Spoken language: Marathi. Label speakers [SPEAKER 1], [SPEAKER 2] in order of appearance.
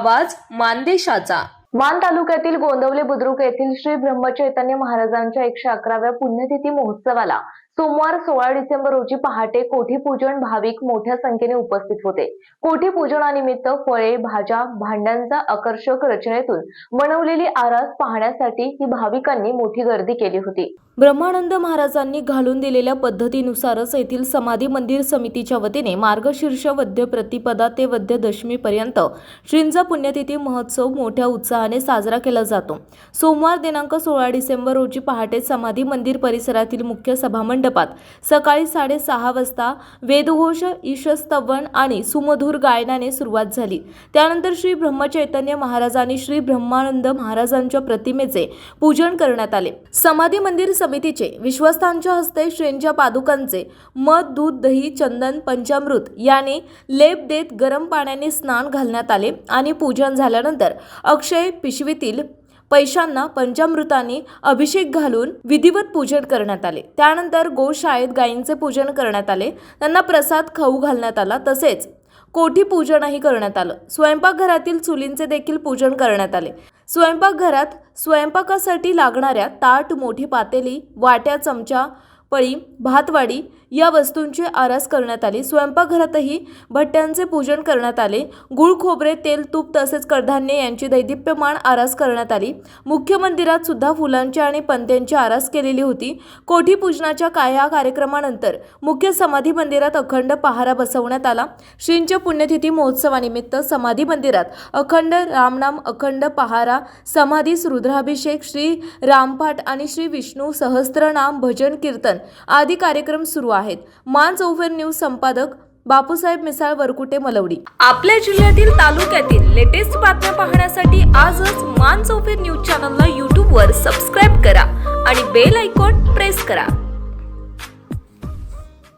[SPEAKER 1] आवाज मानदेशाचा।
[SPEAKER 2] मान तालुक्यातील गोंदवले बुद्रुक येथील श्री ब्रह्मचैतन्य महाराजांच्या 111व्या पुण्यतिथी महोत्सवाला सोमवार 16 डिसेंबर रोजी पहाटे कोठी पूजन भाविक मोठ्या संख्येने उपस्थित होते। कोठी पूजनानिमित्त फळे, भाज्या, भांड्यांचा आकर्षक रचनेतून बनवलेली आरास पाहण्यासाठी ही भाविकांनी मोठी गर्दी केली होती। ब्रह्मानंद महाराजांनी घालून दिलेल्या पद्धतीनुसारच येथील समाधी मंदिर समितीच्या वतीने मार्गशीर्ष वद्य प्रतिपदा ते वद्य दशमी पर्यंत श्रींचा पुण्यतिथी महोत्सव मोठ्या उत्साहाने साजरा केला जातो। सोमवार दिनांक 16 डिसेंबर रोजी पहाटे समाधी मंदिर परिसरातील मुख्य सभामंडपात सकाळी 6:30 वाजता वेदघोष, ईशस्तवन आणि सुमधुर गायनाने सुरुवात झाली। त्यानंतर श्री ब्रह्मचैतन्य महाराज आणि श्री ब्रह्मानंद महाराजांच्या प्रतिमेचे पूजन करण्यात आले। समाधी मंदिर समितीचे विश्वस्तांच्या हस्ते श्रींच्या पादुकांचे मध, दूध, दही, चंदन, पंचामृत याने लेप देत गरम पाण्याने स्नान घालण्यात आले आणि पूजन झाल्यानंतर अक्षय पिशवीतील पैशांना पंचामृताने अभिषेक घालून विधिवत पूजन करण्यात आले। त्यानंतर गोशाळेत गायींचे पूजन करण्यात आले, त्यांना प्रसाद खाऊ घालण्यात आला, तसेच कोठी पूजनही करण्यात आलं। स्वयंपाकघरातील चुलींचे देखील पूजन करण्यात आले। स्वयंपाकघरात स्वयंपाकासाठी लागणाऱ्या ताट, मोठी पातेली, वाट्या, चमचा, पळी, भातवाडी या वस्तूंची आरास करण्यात आली। स्वयंपाकघरातही भट्ट्यांचे पूजन करण्यात आले। गुळ, खोबरे, तेल, तूप तसेच कडधान्य यांची दैदिप्यमान आरास करण्यात आली। मुख्य मंदिरात सुद्धा फुलांची आणि पणत्यांची आरास केलेली होती। कोठी पूजनाच्या या कार्यक्रमानंतर मुख्य समाधी मंदिरात अखंड पहारा बसवण्यात आला। श्रींच्या पुण्यतिथी महोत्सवानिमित्त समाधी मंदिरात अखंड रामनाम, अखंड पहारा, समाधीस रुद्राभिषेक, श्री रामपाठ आणि श्री विष्णू सहस्त्रनाम भजन कीर्तन आदी कार्यक्रम सुरू आहेत। मान चौफेर न्यूज संपादक बापूसाहेब मिसाळ, वरकुटे, मलवडी।
[SPEAKER 1] आपल्या जिल्ह्यातील, तालुक्यातील लेटेस्ट बातम्या पाहण्यासाठी आजच मान चौफेर न्यूज चॅनलला YouTube वर सबस्क्राइब करा आणि बेल आयकॉन प्रेस करा।